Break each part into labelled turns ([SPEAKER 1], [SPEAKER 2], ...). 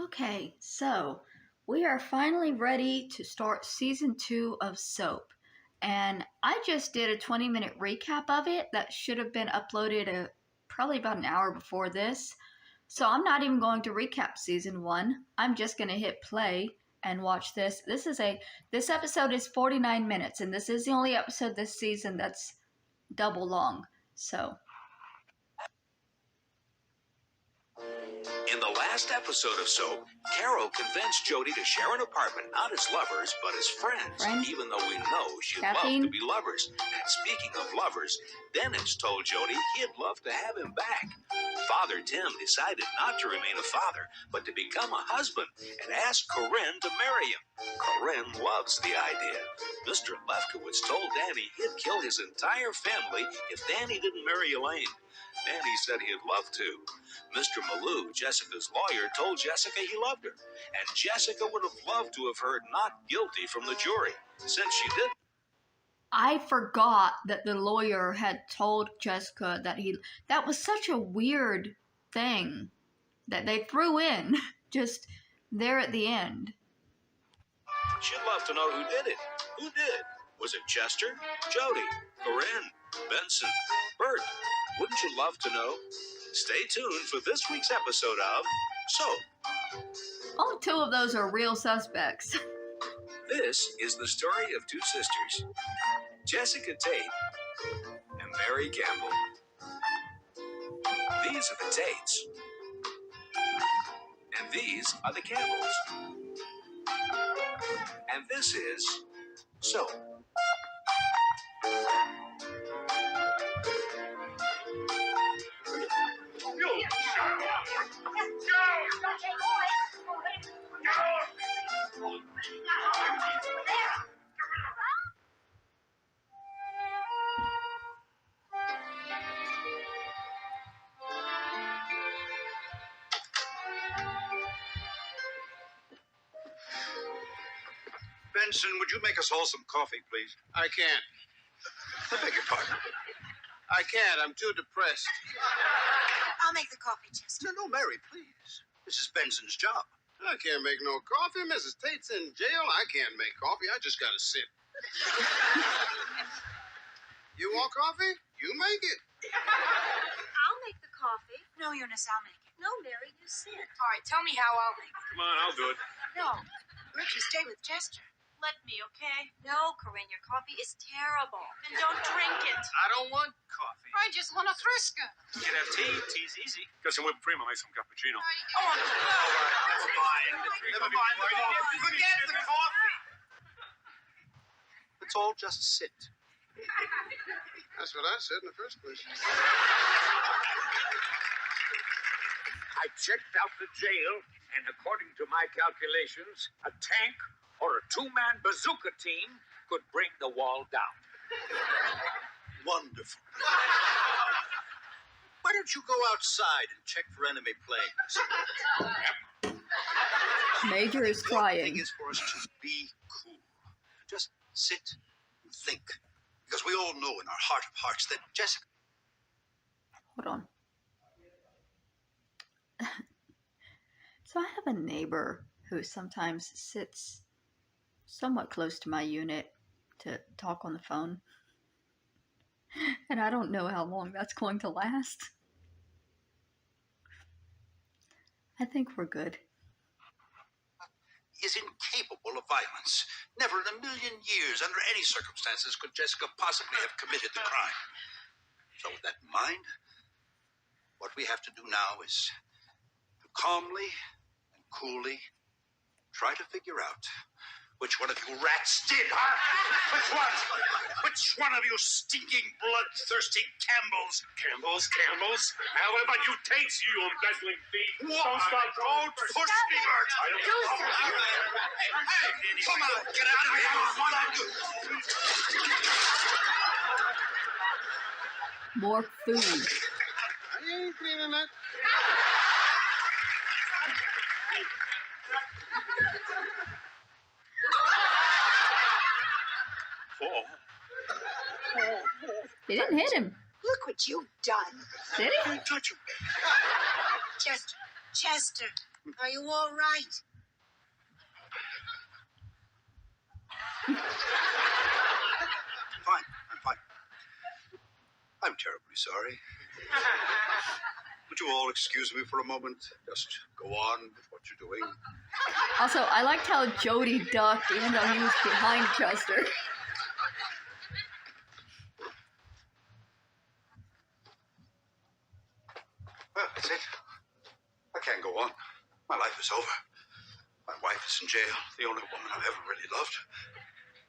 [SPEAKER 1] Okay, so we are finally ready to start season 2 of Soap. And I just did a 20-minute recap of it that should have been uploaded probably about an hour before this. So I'm not even going to recap season 1. I'm just going to hit play and watch this. This episode is 49 minutes, and this is the only episode this season that's double long. So
[SPEAKER 2] in the last episode of Soap, Carol convinced Jody to share an apartment, not as lovers, but as friends, even though we know she'd love to be lovers. And speaking of lovers, Dennis told Jody he'd love to have him back. Father Tim decided not to remain a father, but to become a husband, and asked Corinne to marry him. Corinne loves the idea. Mr. Lefkowitz told Danny he'd kill his entire family if Danny didn't marry Elaine. Danny said he'd love to. Mr. Malou, Jessica's lawyer, told Jessica he loved her, and Jessica would have loved to have heard not guilty from the jury, since she didn't.
[SPEAKER 1] I forgot that the lawyer had told Jessica that was such a weird thing that they threw in just there at the end.
[SPEAKER 2] She'd love to know who did it. Who did? Was it Chester, Jody, Corinne, Benson, Bert? Wouldn't you love to know? Stay tuned for this week's episode of Soap.
[SPEAKER 1] All 2 of those are real suspects.
[SPEAKER 2] This is the story of 2 sisters, Jessica Tate and Mary Campbell. These are the Tates, and these are the Campbells. And this is Soap.
[SPEAKER 3] Benson, would you make us all some coffee, please?
[SPEAKER 4] I can't.
[SPEAKER 3] I beg your pardon.
[SPEAKER 4] I can't. I'm too depressed.
[SPEAKER 5] I'll make the coffee, Chester.
[SPEAKER 3] No, Mary, please. This is Benson's job.
[SPEAKER 4] I can't make no coffee. Mrs. Tate's in jail. I can't make coffee. I just gotta sit. You want coffee? You make it.
[SPEAKER 5] I'll make the coffee. No, Eunice, I'll make it. No, Mary, you sit. All right, tell me how I'll make it.
[SPEAKER 4] Come on, I'll do it.
[SPEAKER 5] No, Ricky, stay with Chester. Let me, okay? No, Corinne, your coffee is terrible. Then don't drink it.
[SPEAKER 4] I don't want coffee.
[SPEAKER 5] I just want a Frisca.
[SPEAKER 4] You can have tea. Tea's easy. Got some whipped cream. I'll make some cappuccino.
[SPEAKER 5] Oh, no.
[SPEAKER 4] That's fine. Never mind the coffee. Forget the coffee.
[SPEAKER 3] Let's all just sit.
[SPEAKER 4] That's what I said in the first place.
[SPEAKER 6] I checked out the jail, and according to my calculations, a tank or a 2-man bazooka team could bring the wall down.
[SPEAKER 3] Wonderful. Why don't you go outside and check for enemy planes?
[SPEAKER 1] Major is
[SPEAKER 3] The
[SPEAKER 1] crying.
[SPEAKER 3] thing is for us to be cool. Just sit and think. Because we all know in our heart of hearts that Jessica...
[SPEAKER 1] Hold on. So I have a neighbor who sometimes sits somewhat close to my unit to talk on the phone. And I don't know how long that's going to last. I think we're good.
[SPEAKER 3] is incapable of violence. Never in a million years, under any circumstances, could Jessica possibly have committed the crime. So with that in mind, what we have to do now is to calmly and coolly try to figure out which one of you rats did, huh? Which one? Which one of you stinking, bloodthirsty Campbells?
[SPEAKER 4] Campbell's? Now, what about you Tates, you embezzling thief?
[SPEAKER 3] What? Don't push me, Bert. Hey, come on, get out of here. One of you.
[SPEAKER 1] More food.
[SPEAKER 4] I ain't cleaning that.
[SPEAKER 1] They didn't hit him.
[SPEAKER 5] Look what you've done.
[SPEAKER 1] Did he?
[SPEAKER 3] Don't touch him.
[SPEAKER 5] Chester, Are you all right?
[SPEAKER 3] Fine. I'm fine. I'm terribly sorry. Would you all excuse me for a moment? Just go on with what you're doing.
[SPEAKER 1] Also, I liked how Jody ducked even though he was behind Chester.
[SPEAKER 3] Well, that's it. I can't go on. My life is over. My wife is in jail, the only woman I've ever really loved.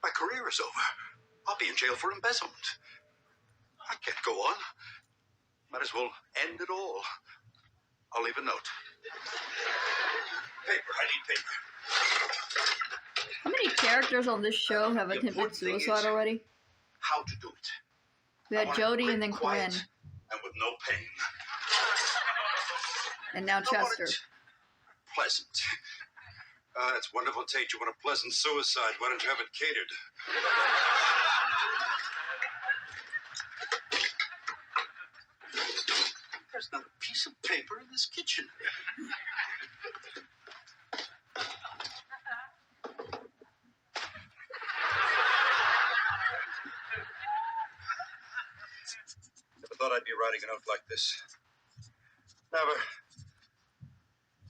[SPEAKER 3] My career is over. I'll be in jail for embezzlement. I can't go on. Might as well end it all. I'll leave a note. Paper. I need paper.
[SPEAKER 1] How many characters on this show have attempted suicide already?
[SPEAKER 3] How to do it.
[SPEAKER 1] We had Jody and then Corinne.
[SPEAKER 3] And with no pain.
[SPEAKER 1] And now Chester.
[SPEAKER 3] Pleasant. It's wonderful, Tate. You want a pleasant suicide. Why don't you have it catered? There's not a piece of paper in this kitchen. Never thought I'd be writing a note like this. Never.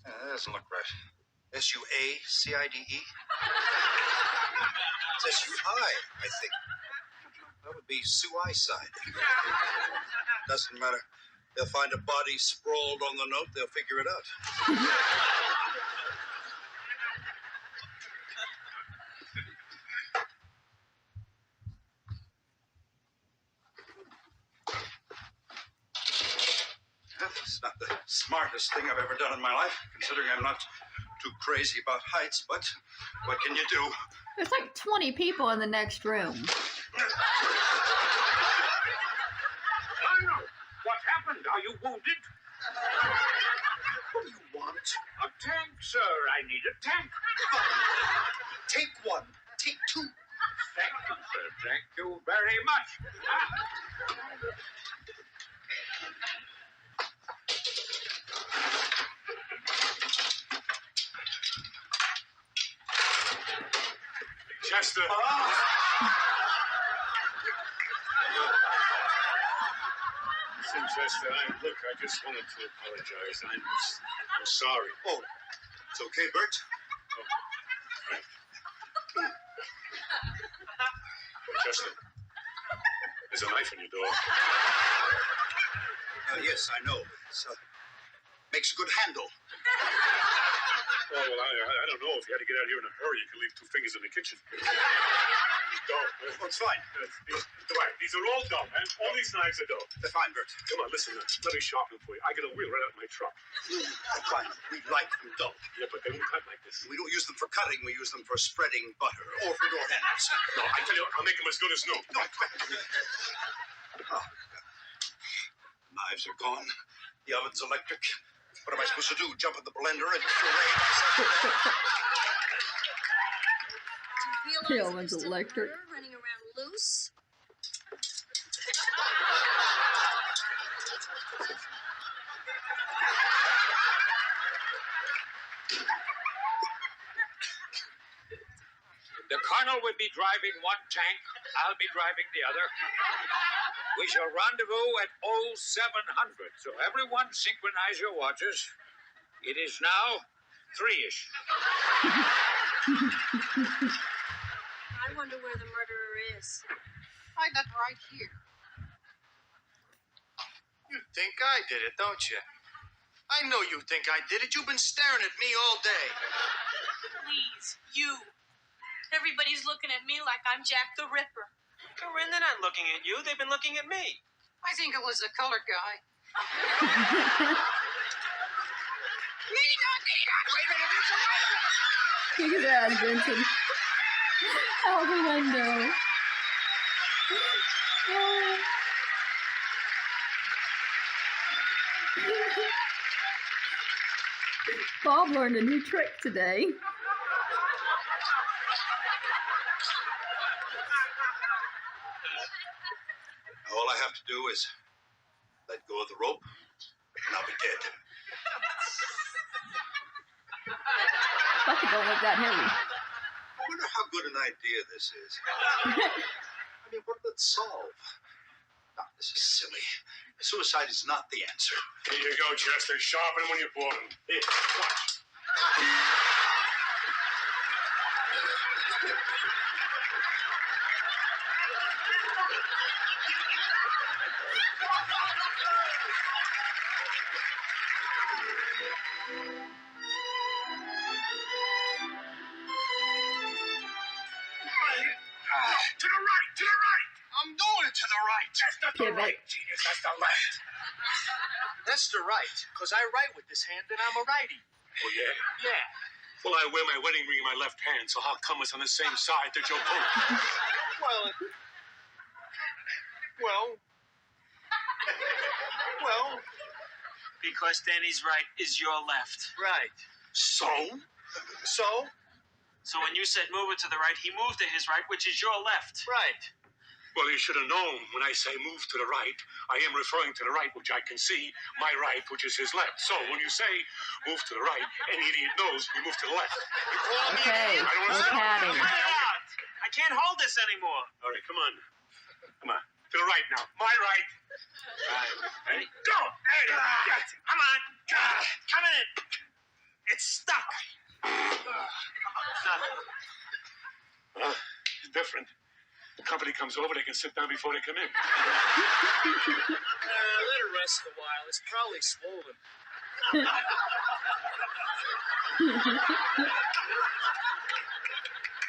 [SPEAKER 3] That doesn't look right. S-U-A-C-I-D-E? It's S-U-I, I think. That would be suicide. Doesn't matter. They'll find a body sprawled on the note. They'll figure it out. It's not the smartest thing I've ever done in my life, considering I'm not too crazy about heights, but what can you do?
[SPEAKER 1] There's like 20 people in the next room.
[SPEAKER 6] Arnold, what happened? Are you wounded?
[SPEAKER 3] What do you want?
[SPEAKER 6] A tank, sir. I need a tank.
[SPEAKER 3] Take one. Take two.
[SPEAKER 6] Thank you, sir. Thank you very much. Chester. Listen, Chester, I just wanted to apologize. I'm sorry.
[SPEAKER 3] Oh, it's okay, Bert.
[SPEAKER 6] Chester, there's a knife in your door.
[SPEAKER 3] Yes, I know. It's, makes a good handle.
[SPEAKER 6] Oh, well, I don't know. If you had to get out of here in a hurry, you could leave two fingers in the kitchen. Dull.
[SPEAKER 3] Well, it's fine.
[SPEAKER 6] These are all dull, man. All these knives are dull.
[SPEAKER 3] They're fine, Bert.
[SPEAKER 6] Come on, listen. Let me sharpen for you. I get a wheel right out of my truck.
[SPEAKER 3] They're fine. We like them dull.
[SPEAKER 6] Yeah, but they don't cut like this.
[SPEAKER 3] We don't use them for cutting. We use them for spreading butter or for door handles.
[SPEAKER 6] No, I tell you, I'll make them as good as new.
[SPEAKER 3] No. Oh. Knives are gone. The oven's electric. What am I supposed to do? Jump in the blender and
[SPEAKER 1] The oven's electric.
[SPEAKER 5] Running around loose.
[SPEAKER 6] The colonel will be driving one tank. I'll be driving the other. We shall rendezvous at 0700. So everyone synchronize your watches. It is now 3-ish.
[SPEAKER 5] I wonder where the murderer is.
[SPEAKER 7] I got right here. You think I did it, don't you? I know you think I did it. You've been staring at me all day.
[SPEAKER 5] Please, you. Everybody's looking at me like I'm Jack the Ripper.
[SPEAKER 7] Corinne, they're not looking at you. They've been looking at me. I think it was the colored guy. Nina! Wait a minute,
[SPEAKER 1] Look at that, Vincent. Out the window. Oh. Bob learned a new trick today.
[SPEAKER 3] all I have to do is let go of the rope, and I'll be dead.
[SPEAKER 1] don't look that heavy.
[SPEAKER 3] I wonder how good an idea this is. I mean, what would it solve? No, this is silly. Suicide is not the answer.
[SPEAKER 7] Here you go, Chester. Sharpen when you pull them. Here, watch. To the right! To the right! I'm doing it to the right. That's not the right, genius. That's the left. That's the right, because I write with this hand and I'm a righty.
[SPEAKER 6] Oh, yeah?
[SPEAKER 7] Yeah.
[SPEAKER 6] Well, I wear my wedding ring in my left hand, so how come it's on the same side that you're pulling?
[SPEAKER 7] Well, because Danny's right is your left. Right.
[SPEAKER 6] So?
[SPEAKER 7] So when you said move it to the right, he moved to his right, which is your left. Right.
[SPEAKER 6] Well, you should have known when I say move to the right, I am referring to the right, which I can see, my right, which is his left. So when you say move to the right, any idiot knows we move to the left.
[SPEAKER 1] Okay, no padding.
[SPEAKER 7] I can't hold this anymore.
[SPEAKER 6] All right, come on. Come on. To the right now. My right. Ready? Go! Hey,
[SPEAKER 7] Come on. Come in. It's stuck.
[SPEAKER 6] It's different. The company comes over, they can sit down before they come in.
[SPEAKER 7] Let it rest a while. It's probably swollen.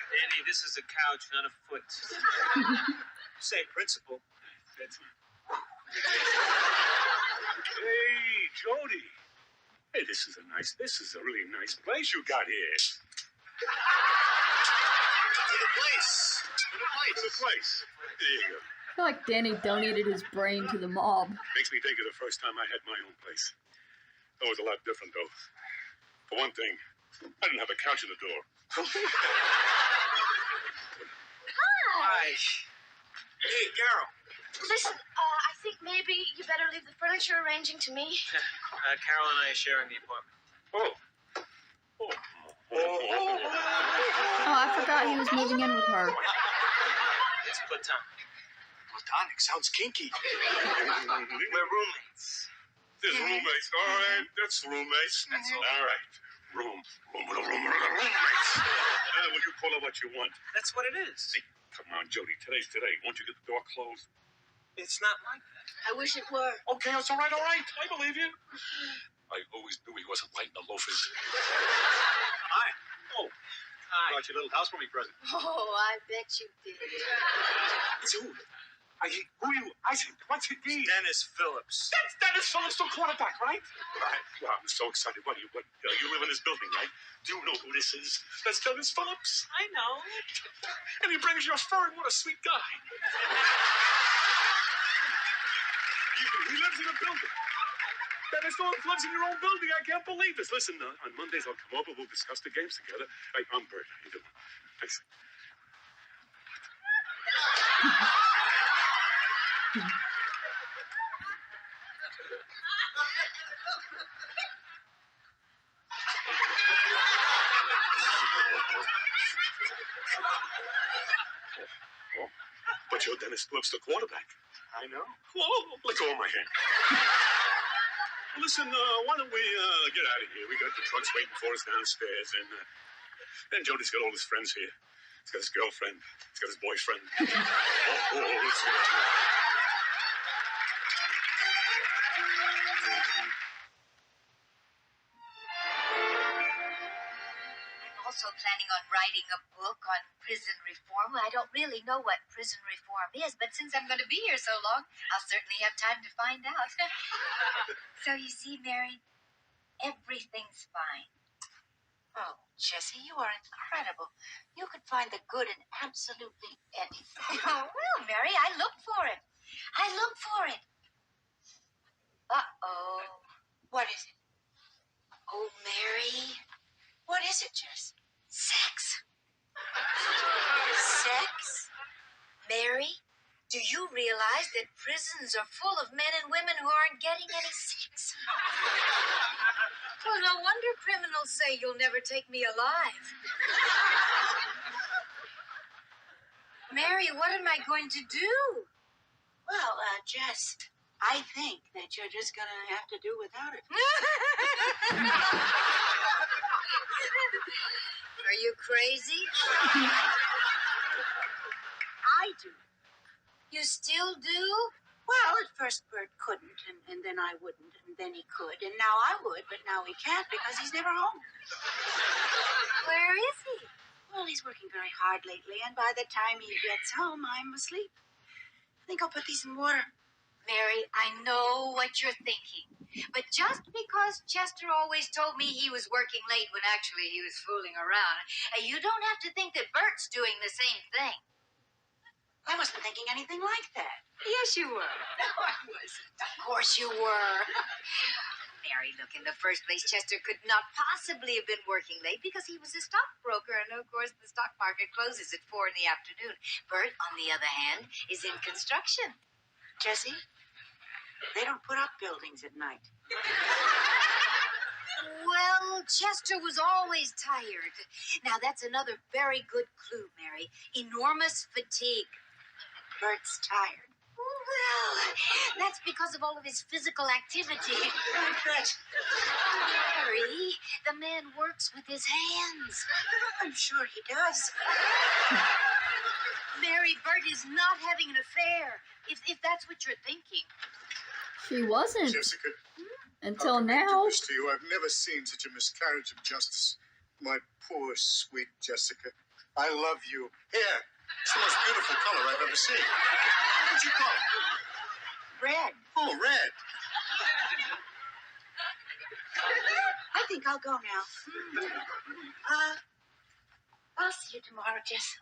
[SPEAKER 7] Danny, this is a couch, not a foot. Same principle.
[SPEAKER 6] Hey, Jody. Hey, this is a really nice place you got here.
[SPEAKER 7] To the place.
[SPEAKER 6] There you go.
[SPEAKER 1] I feel like Danny donated his brain to the mob.
[SPEAKER 6] Makes me think of the first time I had my own place. That was a lot different, though. For one thing, I didn't have a couch in the door.
[SPEAKER 7] Hi. Hey, Carol.
[SPEAKER 5] Listen, I think maybe you better leave the furniture arranging to me.
[SPEAKER 7] Carol and I are sharing the apartment.
[SPEAKER 1] Oh, I forgot he was moving in with her.
[SPEAKER 7] It's platonic. Platonic sounds kinky. We're roommates.
[SPEAKER 6] There's roommates. All right, that's roommates.
[SPEAKER 7] That's all.
[SPEAKER 6] All right. Roommates. Well, you call it what you want.
[SPEAKER 7] That's what it is.
[SPEAKER 6] Hey, come on, Jody. Today's today. Won't you get the door closed?
[SPEAKER 7] It's not like that.
[SPEAKER 5] I wish it were.
[SPEAKER 6] Okay, it's all right. I believe you. I always knew he wasn't lighting the loafers.
[SPEAKER 7] Hi.
[SPEAKER 6] Oh,
[SPEAKER 7] Hi.
[SPEAKER 6] got your little housewarming present.
[SPEAKER 5] Oh, I bet you did.
[SPEAKER 6] It's who? Who are you? I said, what's your name?
[SPEAKER 7] Dennis Phillips.
[SPEAKER 6] That's Dennis Phillips, the quarterback, right? Right. Well, I'm so excited. You live in this building, right? Do you know who this is? That's Dennis Phillips.
[SPEAKER 7] I know.
[SPEAKER 6] And he brings you a fur. What a sweet guy. He lives in a building. Dennis Phillips lives in your own building. I can't believe this. Listen, on Mondays I'll come over. We'll discuss the games together. Hey, I'm Bert. How you doing? Thanks. But you're Dennis Phillips, the quarterback.
[SPEAKER 7] I know.
[SPEAKER 6] Whoa, let go of my hand. Listen, why don't we get out of here? We got the trucks waiting for us downstairs, and Jody's got all his friends here. He's got his girlfriend. He's got his boyfriend.
[SPEAKER 8] Also planning on writing a book on prison reform. Well, I don't really know what prison reform is, but since I'm going to be here so long, I'll certainly have time to find out. So you see, Mary, everything's fine.
[SPEAKER 5] Oh, Jessie, you are incredible. You could find the good in absolutely anything.
[SPEAKER 8] Oh, well, Mary, I look for it. Uh-oh.
[SPEAKER 5] What is it?
[SPEAKER 8] Oh, Mary.
[SPEAKER 5] What is it, Jess?
[SPEAKER 8] Sex.
[SPEAKER 5] Sex?
[SPEAKER 8] Mary, do you realize that prisons are full of men and women who aren't getting any sex?
[SPEAKER 5] Well, no wonder criminals say you'll never take me alive. Mary, what am I going to do?
[SPEAKER 8] Well, Jess, I think that you're just going to have to do without it.
[SPEAKER 5] Are you crazy?
[SPEAKER 8] I do.
[SPEAKER 5] You still do?
[SPEAKER 8] Well, at first Bert couldn't, and then I wouldn't, and then he could, and now I would, but now he can't because he's never home.
[SPEAKER 5] Where is he?
[SPEAKER 8] Well, he's working very hard lately, and by the time he gets home, I'm asleep. I think I'll put these in water.
[SPEAKER 5] Mary, I know what you're thinking. But just because Chester always told me he was working late when actually he was fooling around, you don't have to think that Bert's doing the same thing.
[SPEAKER 8] I wasn't thinking anything like that.
[SPEAKER 5] Yes, you were.
[SPEAKER 8] No, I wasn't.
[SPEAKER 5] Of course you were. Mary, look, in the first place, Chester could not possibly have been working late because he was a stockbroker, and of course the stock market closes at 4 in the afternoon. Bert, on the other hand, is in construction.
[SPEAKER 8] Jessie, they don't put up buildings at night.
[SPEAKER 5] Well, Chester was always tired. Now, that's another very good clue, Mary. Enormous fatigue.
[SPEAKER 8] Bert's tired.
[SPEAKER 5] Well, that's because of all of his physical activity. Mary, the man works with his hands.
[SPEAKER 8] I'm sure he does.
[SPEAKER 5] Mary, Bert is not having an affair, if that's what you're thinking.
[SPEAKER 1] She wasn't.
[SPEAKER 4] Jessica,
[SPEAKER 1] until
[SPEAKER 4] how can
[SPEAKER 1] now.
[SPEAKER 4] I do this to you? I've never seen such a miscarriage of justice. My poor, sweet Jessica. I love you. Here, it's the most beautiful color I've ever seen. What would you call it?
[SPEAKER 8] Red.
[SPEAKER 4] Oh, red.
[SPEAKER 8] I think I'll go now. I'll see you tomorrow, Jess.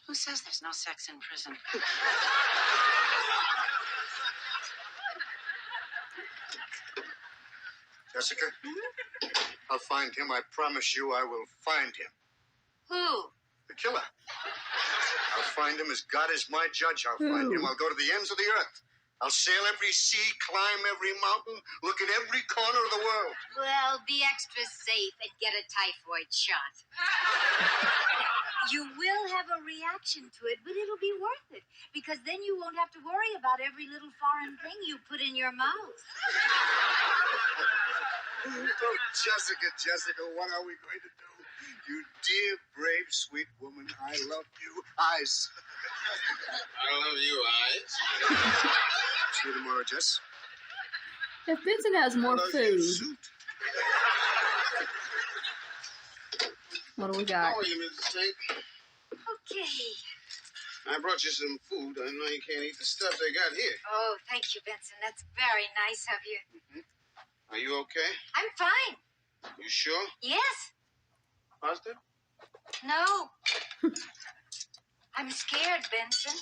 [SPEAKER 8] Who says there's no sex in prison?
[SPEAKER 4] Jessica, I'll find him. I promise you I will find him.
[SPEAKER 5] Who?
[SPEAKER 4] The killer. I'll find him as God is my judge. I'll find him. I'll go to the ends of the earth. I'll sail every sea, climb every mountain, look at every corner of the world.
[SPEAKER 5] Well, be extra safe and get a typhoid shot. You will have a reaction to it, but it'll be worth it, because then you won't have to worry about every little foreign thing you put in your mouth.
[SPEAKER 4] Oh, Jessica, what are we going to do? You dear, brave, sweet woman, I love you. Eyes.
[SPEAKER 7] I love you, Eyes.
[SPEAKER 4] See you tomorrow, Jess.
[SPEAKER 1] If Vincent has more food, what do we got?
[SPEAKER 4] How are you, Mrs. Tank?
[SPEAKER 5] Okay.
[SPEAKER 4] I brought you some food. I know you can't eat the stuff they got here.
[SPEAKER 5] Oh, thank you, Benson. That's very nice of you.
[SPEAKER 4] Are you okay?
[SPEAKER 5] I'm fine.
[SPEAKER 4] You sure?
[SPEAKER 5] Yes.
[SPEAKER 4] Positive?
[SPEAKER 5] No. I'm scared, Benson.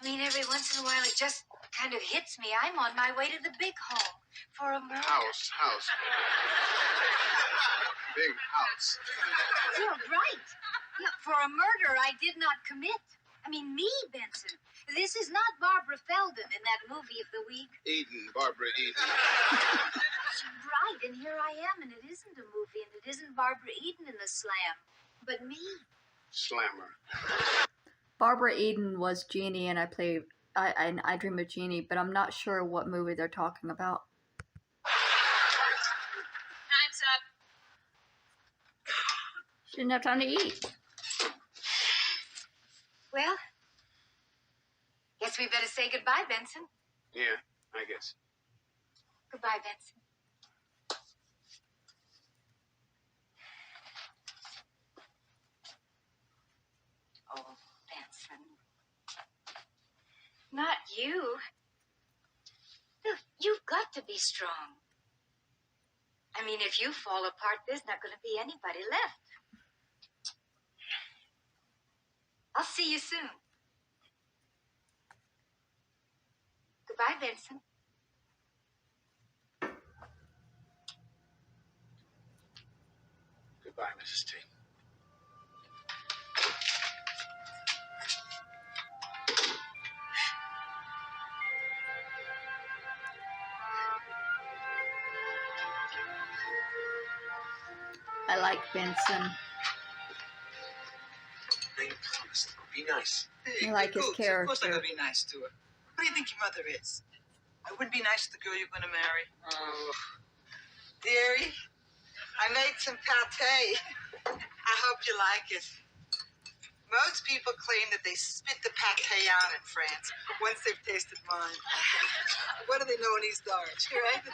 [SPEAKER 5] I mean, every once in a while it just kind of hits me. I'm on my way to the big home for a murder.
[SPEAKER 4] House. Big house.
[SPEAKER 5] You're right. Yeah, for a murder I did not commit. I mean, me, Benson. This is not Barbara Feldon in that movie of the week.
[SPEAKER 4] Barbara Eden.
[SPEAKER 5] Right, and here I am, and it isn't a movie, and it isn't Barbara Eden in the slam, but me.
[SPEAKER 4] Slammer.
[SPEAKER 1] Barbara Eden was Jeannie, and I Dream of Jeannie, but I'm not sure what movie they're talking about.
[SPEAKER 5] Time's up.
[SPEAKER 1] She didn't have time to eat.
[SPEAKER 5] Well, guess we better say goodbye, Benson.
[SPEAKER 4] Yeah, I guess.
[SPEAKER 5] Goodbye, Benson. Oh, Benson. Not you. Look, you've got to be strong. I mean, if you fall apart, there's not going to be anybody left. I'll see you soon. Goodbye, Benson.
[SPEAKER 4] Goodbye, Mrs. T.
[SPEAKER 1] I like Benson.
[SPEAKER 7] They promised. Be nice.
[SPEAKER 1] I like his character.
[SPEAKER 9] Of course I'm going to be nice to her. What do you think your mother is? I wouldn't be nice to the girl you're going to marry.
[SPEAKER 5] Oh. Dearie, I made some pate. I hope you like it. Most people claim that they spit the pate out in France once they've tasted mine. What do they know in East Orange, right?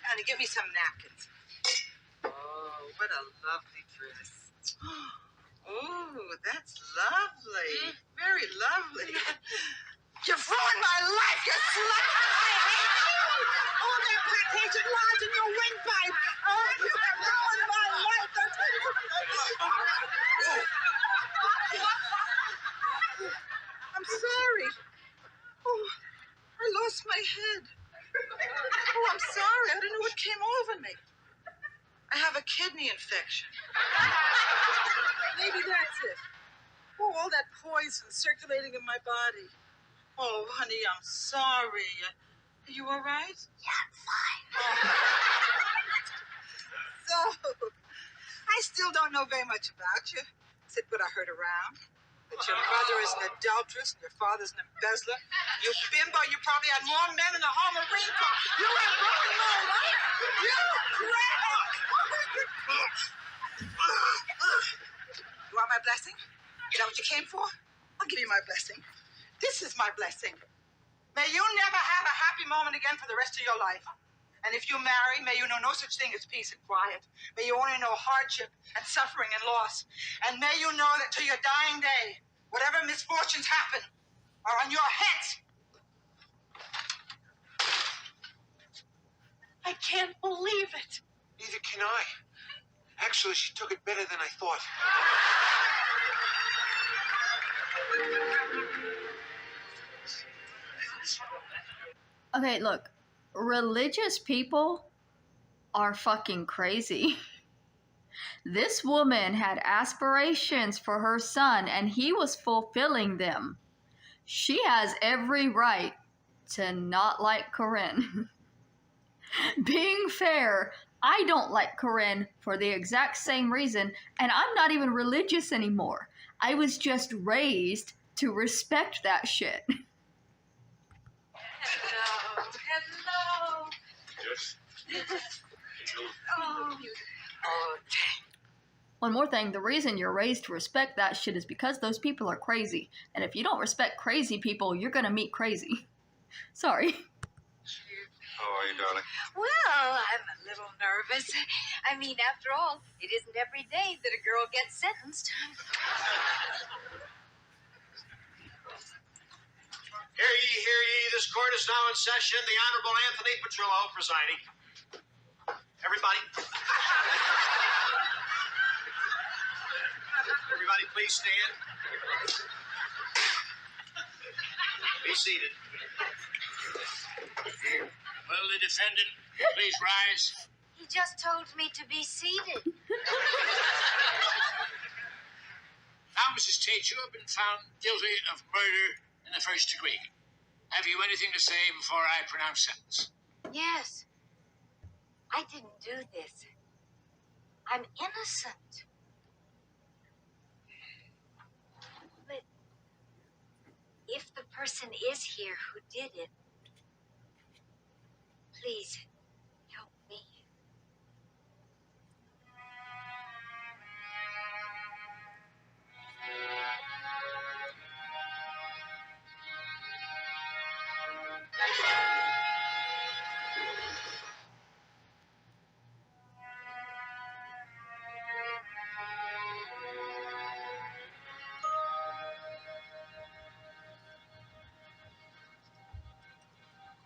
[SPEAKER 5] Honey, give me some napkins. Oh, what a lovely dress. Oh, that's lovely. Very lovely. You've ruined my life, you slut! I hate you! All that plantation lodge in your windpipe! Oh, you have ruined my life! That's what you... I'm sorry. Oh, I lost my head. Oh, I'm sorry. I don't know what came over me. I have a kidney infection. Maybe that's it. Oh, all that poison circulating in my body. Oh, honey, I'm sorry. Are you all right?
[SPEAKER 8] Yeah, I'm fine.
[SPEAKER 5] So, I still don't know very much about you, except what I heard around. That your mother is an adulteress and your father's an embezzler. You bimbo, you probably had more men in the home Marine Corps. You have ruined my life. You You want my blessing? Is that what you came for? I'll give you my blessing. This is my blessing. May you never have a happy moment again for the rest of your life. And if you marry, may you know no such thing as peace and quiet. May you only know hardship and suffering and loss. And may you know that to your dying day, whatever misfortunes happen are on your heads.
[SPEAKER 9] I can't believe it.
[SPEAKER 7] Neither can I. Actually, she took it better than I thought.
[SPEAKER 1] Okay, look. Religious people are fucking crazy. This woman had aspirations for her son, and he was fulfilling them. She has every right to not like Corinne. Being fair, I don't like Corinne for the exact same reason, and I'm not even religious anymore. I was just raised to respect that shit.
[SPEAKER 5] Hello.
[SPEAKER 6] Yes.
[SPEAKER 5] Oh, dang.
[SPEAKER 1] One more thing, the reason you're raised to respect that shit is because those people are crazy. And if you don't respect crazy people, you're gonna meet crazy. Sorry.
[SPEAKER 7] How are you, darling?
[SPEAKER 5] Well, I'm a little nervous. I mean, after all, it isn't every day that a girl gets sentenced.
[SPEAKER 10] Hear ye, hear ye. This court is now in session. The Honorable Anthony Petrillo presiding. Everybody. Everybody, please stand. Be seated.
[SPEAKER 6] Will the defendant please rise?
[SPEAKER 8] He just told me to be seated.
[SPEAKER 6] Now, Mrs. Tate, you have been found guilty of murder in the first degree. Have you anything to say before I pronounce sentence?
[SPEAKER 8] Yes. I didn't do this. I'm innocent. But if the person is here who did it, please help me.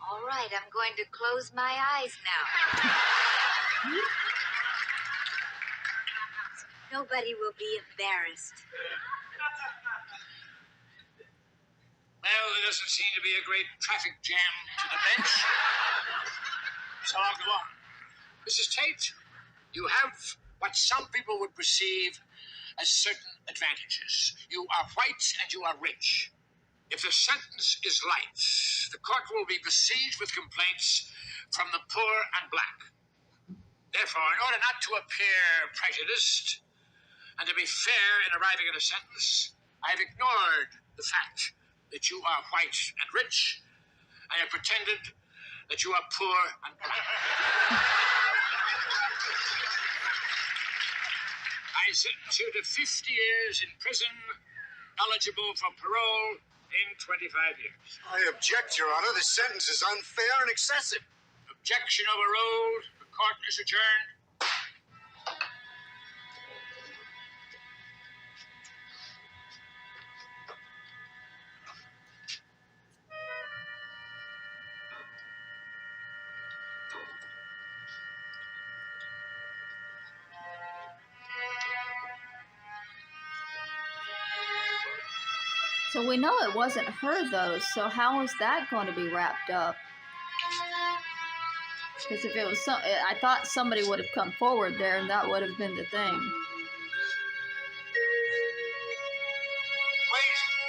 [SPEAKER 8] All right, I'm going to close my eyes now. Nobody will be embarrassed.
[SPEAKER 6] Well, there doesn't seem to be a great traffic jam to the bench. So I'll go on. Mrs. Tate, you have what some people would perceive as certain advantages. You are white and you are rich. If the sentence is light, the court will be besieged with complaints from the poor and black. Therefore, in order not to appear prejudiced, and to be fair in arriving at a sentence, I have ignored the fact that you are white and rich. I have pretended that you are poor and black. I sentence you to 50 years in prison, eligible for parole in 25 years.
[SPEAKER 4] I object, Your Honor. This sentence is unfair and excessive.
[SPEAKER 6] Objection overruled. The court is adjourned.
[SPEAKER 1] So we know it wasn't her, though, so how is that going to be wrapped up? Because if it was I thought somebody would have come forward there, and that would have been the thing.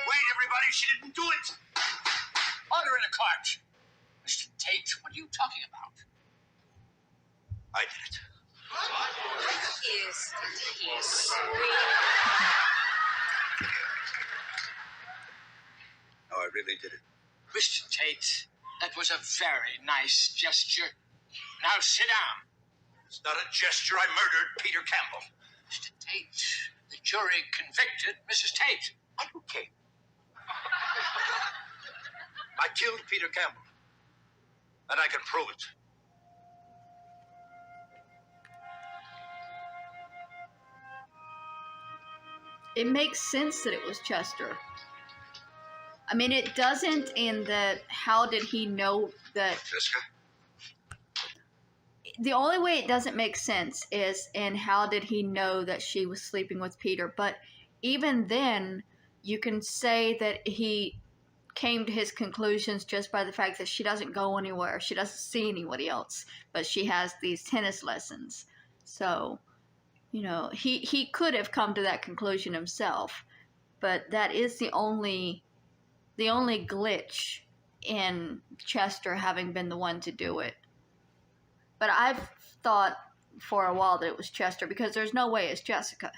[SPEAKER 3] Wait, everybody, she didn't do it.
[SPEAKER 6] Order in the court. Mr. Tate, what are you talking about?
[SPEAKER 3] I did it.
[SPEAKER 5] Isn't he sweet?
[SPEAKER 3] No, I really did it.
[SPEAKER 6] Mr. Tate, that was a very nice gesture. Now sit down.
[SPEAKER 3] It's not a gesture. I murdered Peter Campbell.
[SPEAKER 6] Mr. Tate, the jury convicted Mrs. Tate.
[SPEAKER 3] Okay. I killed Peter Campbell. And I can prove it.
[SPEAKER 1] It makes sense that it was Chester. I mean, it doesn't in that how did he know that...
[SPEAKER 3] Jessica?
[SPEAKER 1] The only way it doesn't make sense is in how did he know that she was sleeping with Peter. But even then, you can say that he came to his conclusions just by the fact that she doesn't go anywhere. She doesn't see anybody else. But she has these tennis lessons. So, you know, he could have come to that conclusion himself. But that is the only glitch in Chester having been the one to do it. But I've thought for a while that it was Chester because there's no way it's Jessica.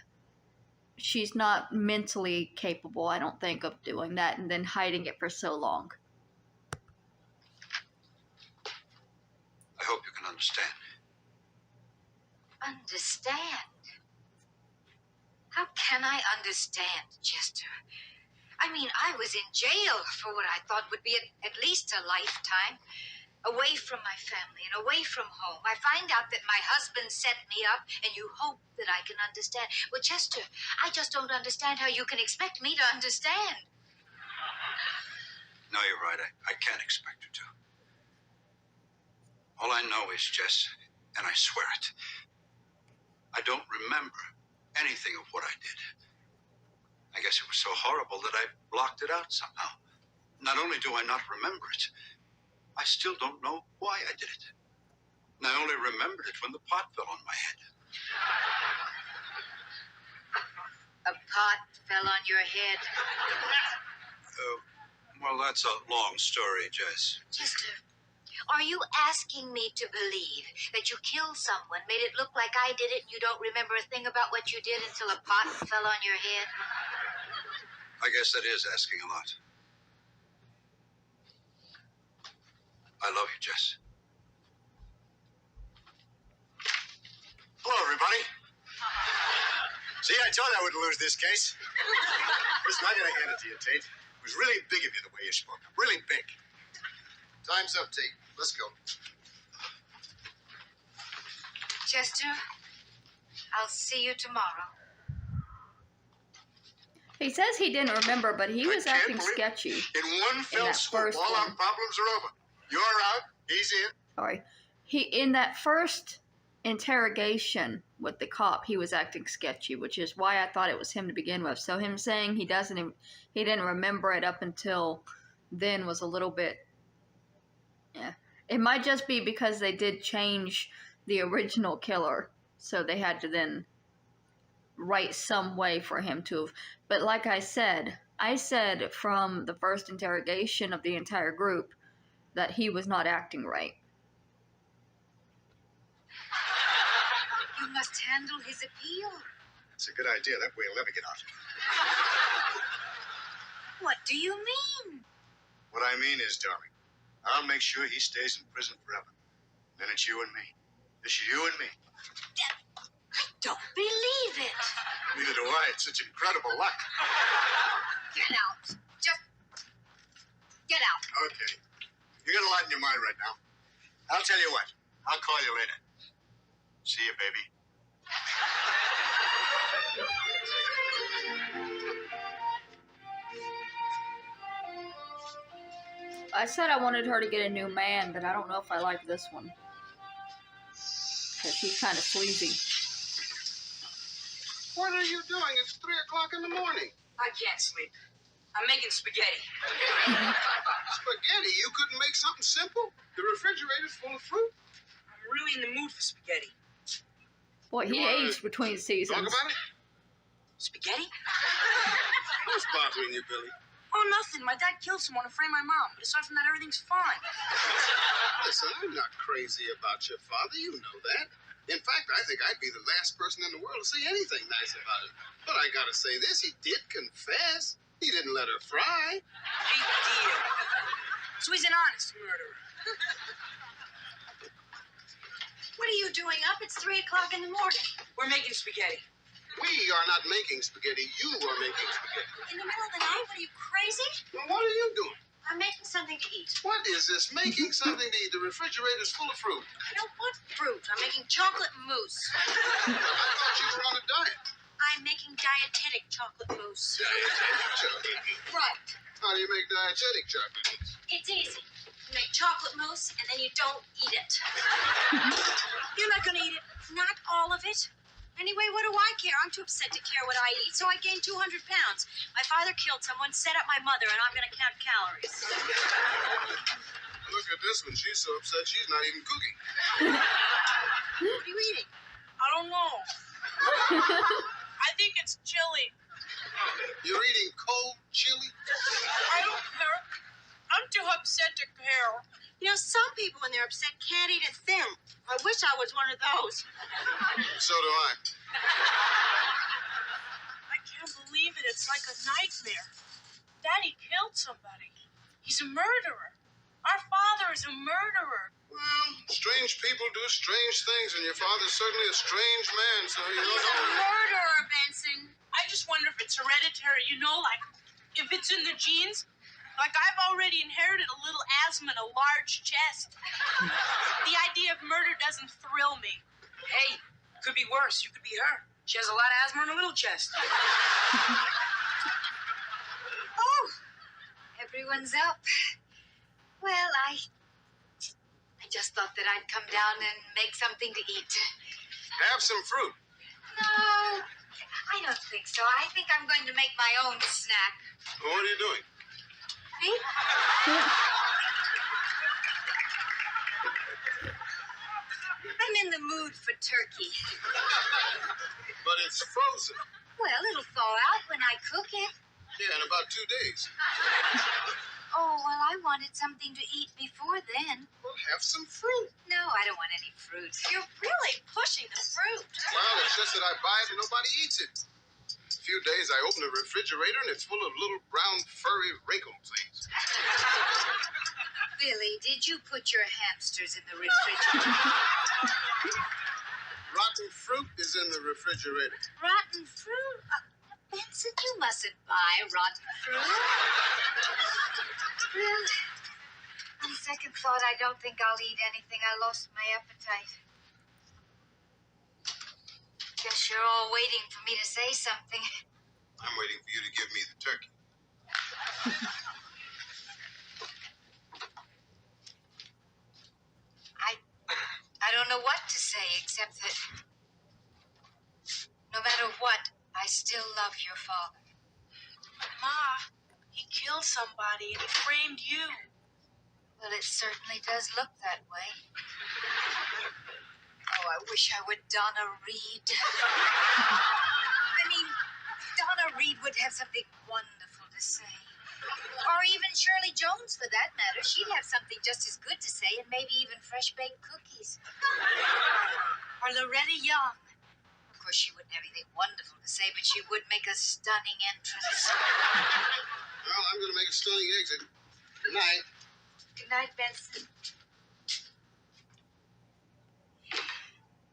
[SPEAKER 1] She's not mentally capable, I don't think, of doing that and then hiding it for so long.
[SPEAKER 3] I hope you can understand.
[SPEAKER 5] Understand? How can I understand, Chester? I mean, I was in jail for what I thought would be at least a lifetime. Away from my family and away from home. I find out that my husband set me up, and you hope that I can understand. Well, Chester, I just don't understand how you can expect me to understand.
[SPEAKER 3] No, you're right. I can't expect you to. All I know is, Jess, and I swear it, I don't remember anything of what I did. I guess it was so horrible that I blocked it out somehow. Not only do I not remember it, I still don't know why I did it. And I only remembered it when the pot fell on my head.
[SPEAKER 5] A pot fell on your head?
[SPEAKER 3] Well, that's a long story, Jess.
[SPEAKER 5] Chester, are you asking me to believe that you killed someone, made it look like I did it, and you don't remember a thing about what you did until a pot fell on your head?
[SPEAKER 3] I guess that is asking a lot. I love you, Jess.
[SPEAKER 4] Hello, everybody. See, I told you I wouldn't lose this case. Listen, I gotta hand it to you, Tate. It was really big of you the way you spoke up. Really big. Time's up, Tate. Let's go.
[SPEAKER 5] Chester, I'll see you tomorrow.
[SPEAKER 1] He says he didn't remember, but he was acting sketchy.
[SPEAKER 4] In one fell swoop, all our problems are over. You're out. He's in.
[SPEAKER 1] Sorry. In that first interrogation with the cop, he was acting sketchy, which is why I thought it was him to begin with. So him saying he didn't remember it up until then was a little bit, yeah. It might just be because they did change the original killer, so they had to then write some way for him to have. But like I said from the first interrogation of the entire group that he was not acting right.
[SPEAKER 5] must handle his appeal.
[SPEAKER 4] It's a good idea. That way he'll never get out.
[SPEAKER 5] What do you mean?
[SPEAKER 4] What I mean is, darling, I'll make sure he stays in prison forever. Then it's you and me. It's you and me.
[SPEAKER 5] I don't believe it.
[SPEAKER 4] Neither do I. It's such incredible luck.
[SPEAKER 5] Get out. Just get out.
[SPEAKER 4] Okay. You got a lot in your mind right now. I'll tell you what. I'll call you later. See you, baby.
[SPEAKER 1] I said I wanted her to get a new man, but I don't know if I like this one. Because he's kind of sleazy.
[SPEAKER 7] What are you doing? It's 3 o'clock in the morning.
[SPEAKER 9] I can't sleep. I'm making spaghetti.
[SPEAKER 7] Spaghetti? You couldn't make something simple? The refrigerator's full of fruit.
[SPEAKER 9] I'm really in the mood for spaghetti.
[SPEAKER 1] Boy, he aged between seasons.
[SPEAKER 7] Talk about it?
[SPEAKER 9] Spaghetti?
[SPEAKER 7] What's bothering you, Billy?
[SPEAKER 9] Oh, nothing. My dad killed someone to frame my mom. But aside from that, everything's fine.
[SPEAKER 7] Listen, I'm not crazy about your father. You know that. In fact, I think I'd be the last person in the world to say anything nice about him. But I gotta say this, he did confess. He didn't let her fry.
[SPEAKER 9] Big deal. So he's an honest murderer.
[SPEAKER 5] What are you doing up? It's 3 o'clock in the morning.
[SPEAKER 9] We're making spaghetti.
[SPEAKER 7] We are not making spaghetti. You are making spaghetti.
[SPEAKER 5] In the middle of the night? What are you, crazy?
[SPEAKER 7] Well, what are you doing?
[SPEAKER 5] I'm making something to eat.
[SPEAKER 7] What is this? Making something to eat? The refrigerator's full of fruit.
[SPEAKER 5] I don't want fruit. I'm making chocolate mousse.
[SPEAKER 7] I thought you were on a diet.
[SPEAKER 5] I'm making dietetic chocolate mousse.
[SPEAKER 7] Dietetic chocolate.
[SPEAKER 5] Right.
[SPEAKER 7] How do you make dietetic chocolate mousse?
[SPEAKER 5] It's easy. You make chocolate mousse, and then you don't eat it. You're not going to eat it. Not all of it. Anyway, what do I care? I'm too upset to care what I eat, so I gained 200 pounds. My father killed someone, set up my mother, and I'm going to count calories.
[SPEAKER 7] Look at this one. She's so upset she's not even cooking.
[SPEAKER 5] What are you eating?
[SPEAKER 9] I don't know. I think it's chili.
[SPEAKER 7] You're eating cold chili?
[SPEAKER 9] I don't care. I'm too upset to care.
[SPEAKER 5] You know, some people when they're upset can't eat a thing. I wish I was one of those.
[SPEAKER 7] So do I.
[SPEAKER 9] I can't believe it. It's like a nightmare. Daddy killed somebody. He's a murderer. Our father is a murderer.
[SPEAKER 7] Well, strange people do strange things, and your father's certainly a strange man, so you
[SPEAKER 5] He's
[SPEAKER 7] don't
[SPEAKER 5] a
[SPEAKER 7] know.
[SPEAKER 5] murderer, Benson.
[SPEAKER 9] I just wonder if it's hereditary, you know, like if it's in the genes. Like I've already inherited a little asthma and a large chest. The idea of murder doesn't thrill me. Hey, could be worse. You could be her. She has a lot of asthma and a little chest.
[SPEAKER 5] Oh, everyone's up. Well, I just thought that I'd come down and make something to eat.
[SPEAKER 7] Have some fruit.
[SPEAKER 5] No, I don't think so. I think I'm going to make my own snack.
[SPEAKER 7] Well, what are you doing?
[SPEAKER 5] Me? I'm in the mood for turkey.
[SPEAKER 7] But it's frozen.
[SPEAKER 5] Well, it'll thaw out when I cook it.
[SPEAKER 7] Yeah, in about 2 days.
[SPEAKER 5] Oh, well, I wanted something to eat before then.
[SPEAKER 7] Well, have some fruit.
[SPEAKER 5] No, I don't want any fruit. You're really pushing the fruit.
[SPEAKER 7] Well, it's just that I buy it and nobody eats it. A few days I open the refrigerator and it's full of little brown furry wrinkle things.
[SPEAKER 5] Billy, did you put your hamsters in the refrigerator?
[SPEAKER 7] Rotten fruit is in the refrigerator.
[SPEAKER 5] Rotten fruit? Benson, you mustn't buy rotten fruit. Well, on second thought, I don't think I'll eat anything. I lost my appetite. Guess you're all waiting for me to say something.
[SPEAKER 7] I'm waiting for you to give me the turkey.
[SPEAKER 5] I don't know what to say except that no matter what, I still love your father.
[SPEAKER 9] Ma, he killed somebody and he framed you.
[SPEAKER 5] Well, it certainly does look that way. Oh, I wish I were Donna Reed. I mean, Donna Reed would have something wonderful to say. Or even Shirley Jones, for that matter. She'd have something just as good to say, and maybe even fresh-baked cookies. Or Loretta Young.
[SPEAKER 8] course, she wouldn't have anything wonderful to say, but she would make a stunning entrance.
[SPEAKER 7] Well, I'm going to make a stunning exit. Good night.
[SPEAKER 8] Good night, Benson.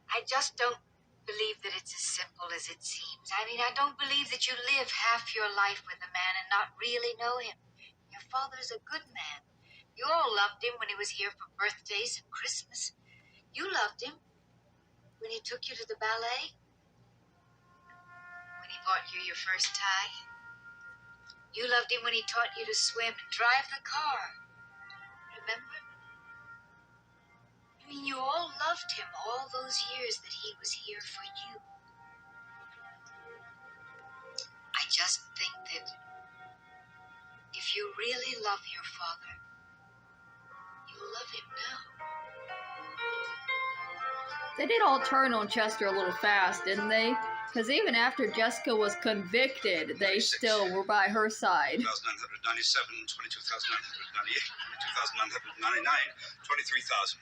[SPEAKER 8] I just don't believe that it's as simple as it seems. I mean, I don't believe that you live half your life with a man and not really know him. Your father's a good man. You all loved him when he was here for birthdays and Christmas. You loved him when he took you to the ballet. When he bought you your first tie. You loved him when he taught you to swim and drive the car. Remember? I mean, you all loved him all those years that he was here for you. I just think that if you really love your father, you'll love him now.
[SPEAKER 1] They did all turn on Chester a little fast, didn't they? Because even after Jessica was convicted, they still were by her side.
[SPEAKER 3] 2,997, 22,998, 22,999, 23,000.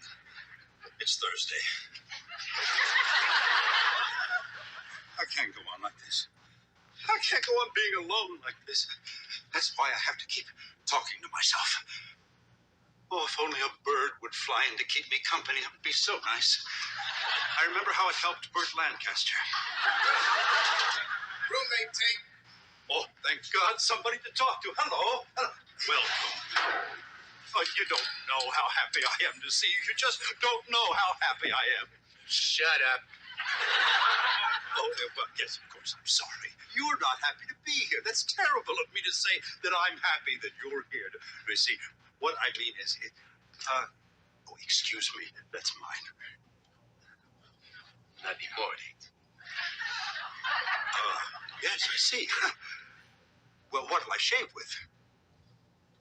[SPEAKER 3] It's Thursday. I can't go on like this. I can't go on being alone like this. That's why I have to keep talking to myself. Oh, if only a bird would fly in to keep me company, it would be so nice. I remember how it helped Burt Lancaster.
[SPEAKER 7] Roommate, Tate.
[SPEAKER 3] Oh, thank God, somebody to talk to. Hello. Welcome. Oh, you don't know how happy I am to see you. You just don't know how happy I am.
[SPEAKER 10] Shut up.
[SPEAKER 3] Oh, well, yes, of course, I'm sorry. You're not happy to be here. That's terrible of me to say that I'm happy that you're here. You see, what I mean is, oh, excuse me, that's mine.
[SPEAKER 10] Not anymore, Tate.
[SPEAKER 3] Yes, I see. Well, what'll I shave with?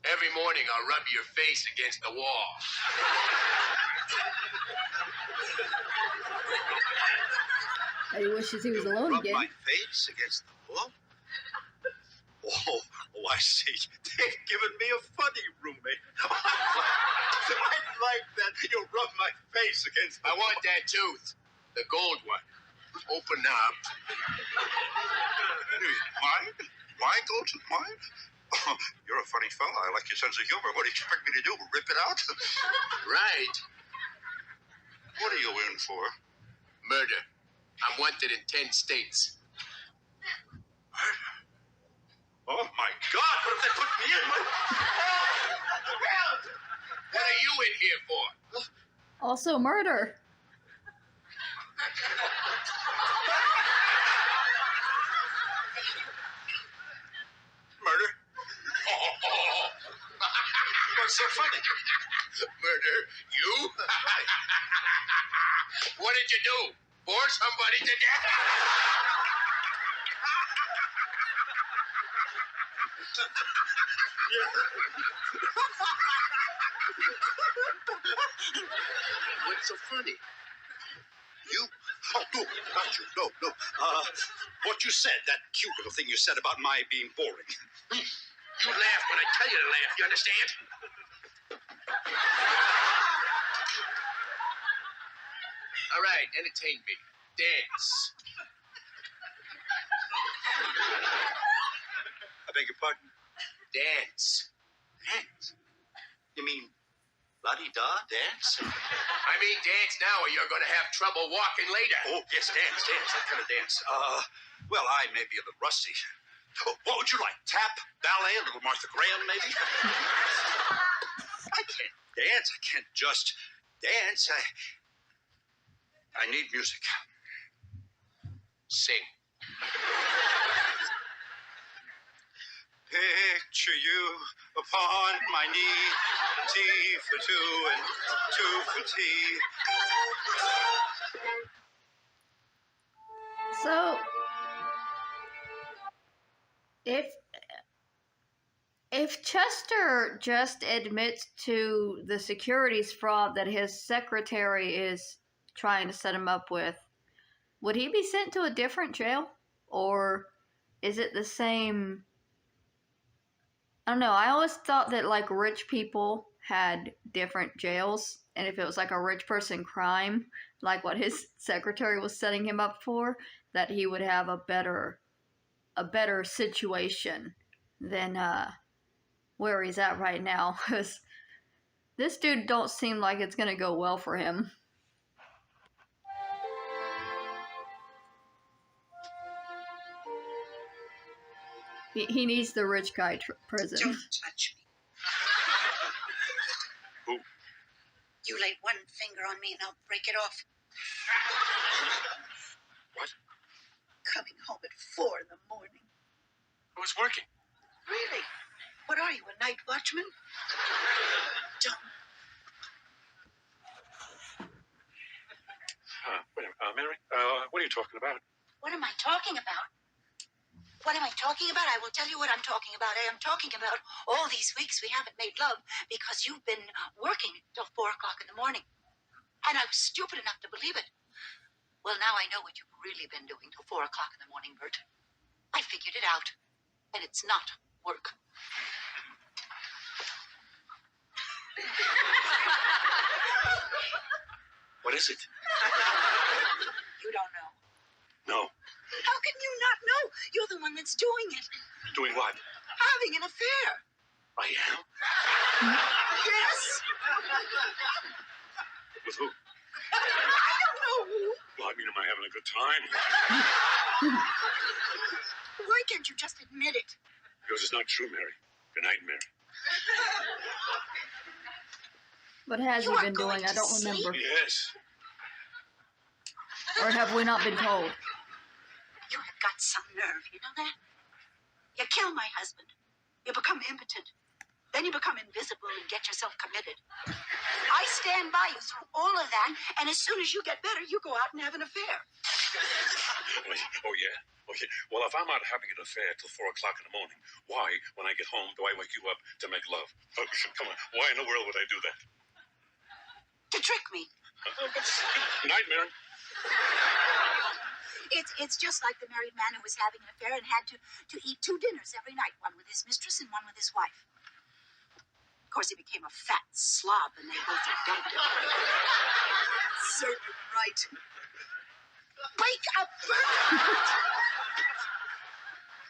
[SPEAKER 10] Every morning I'll rub your face against the wall.
[SPEAKER 1] He wishes he was alone
[SPEAKER 3] Rub
[SPEAKER 1] again.
[SPEAKER 3] my face against the wall? Oh, I see. They've given me a funny roommate. I like that. You'll rub my face against the
[SPEAKER 10] I want that tooth. The gold one. Open up.
[SPEAKER 3] Mine? My golden mine? Oh, you're a funny fella. I like your sense of humor. What do you expect me to do? Rip it out?
[SPEAKER 10] Right.
[SPEAKER 3] What are you in for?
[SPEAKER 10] Murder. I'm wanted in 10 states.
[SPEAKER 3] Oh, my God. What if they put me in?
[SPEAKER 10] What are you in here for?
[SPEAKER 1] Also murder.
[SPEAKER 3] Murder? What's so funny?
[SPEAKER 10] Murder? You? What did you do? Bore somebody to death?
[SPEAKER 3] What's so funny? You? Oh, no, not you. No. What you said, that cute little thing you said about my being boring.
[SPEAKER 10] You laugh when I tell you to laugh, you understand? All right, entertain me. Dance.
[SPEAKER 3] I beg your pardon?
[SPEAKER 10] Dance.
[SPEAKER 3] Dance? You mean la-di-da dance?
[SPEAKER 10] I mean dance now or you're going to have trouble walking later.
[SPEAKER 3] Oh, yes, dance, that kind of dance. Well, I may be a little rusty. Oh, what would you like? Tap, ballet, a little Martha Graham, maybe? I can't dance. I can't just dance. I need music.
[SPEAKER 10] Sing.
[SPEAKER 3] Picture you upon my knee, tea for two and two for tea.
[SPEAKER 1] So, if Chester just admits to the securities fraud that his secretary is trying to set him up with, would he be sent to a different jail? Or is it the same? I don't know. I always thought that, like, rich people had different jails. And if it was, like, a rich person crime, like what his secretary was setting him up for, that he would have a better situation than where he's at right now. Because this dude don't seem like it's gonna go well for him. He needs the rich guy prison.
[SPEAKER 11] Don't touch me.
[SPEAKER 10] Who?
[SPEAKER 11] You lay one finger on me and I'll break it off.
[SPEAKER 10] What?
[SPEAKER 11] Coming home at 4 in the morning.
[SPEAKER 10] I was working.
[SPEAKER 11] Really? What are you, a night watchman? Don't.
[SPEAKER 10] Wait a minute, Mary, what are you talking about?
[SPEAKER 11] What am I talking about? What am I talking about? I will tell you what I'm talking about. I am talking about all these weeks we haven't made love because you've been working till 4 o'clock in the morning. And I was stupid enough to believe it. Well, now I know what you've really been doing till 4 o'clock in the morning, Bert. I figured it out. And it's not work.
[SPEAKER 10] What is it?
[SPEAKER 11] You don't know.
[SPEAKER 10] No.
[SPEAKER 11] How can you not know? You're the one that's doing it.
[SPEAKER 10] Doing what?
[SPEAKER 11] Having an affair.
[SPEAKER 10] I am?
[SPEAKER 11] Yes.
[SPEAKER 10] With who?
[SPEAKER 11] I don't know who.
[SPEAKER 10] Well, I mean, am I having a good time?
[SPEAKER 11] Why can't you just admit it?
[SPEAKER 10] Because it's not true, Mary. Good night, Mary.
[SPEAKER 1] What has he been doing? I don't remember.
[SPEAKER 10] Yes.
[SPEAKER 1] Or have we not been told?
[SPEAKER 11] You have got some nerve, you know that? You kill my husband. You become impotent. Then you become invisible and get yourself committed. I stand by you through all of that, and as soon as you get better, you go out and have an affair.
[SPEAKER 10] Oh, yeah? Okay. Well, if I'm out having an affair till 4 o'clock in the morning, why, when I get home, do I wake you up to make love? Oh, come on. Why in the world would I do that?
[SPEAKER 11] To trick me.
[SPEAKER 10] Night, Mary.
[SPEAKER 11] It's just like the married man who was having an affair and had to eat 2 dinners every night, one with his mistress and one with his wife. Of course, he became a fat slob, and they both dumped him. Certainly right. Wake up, Bert!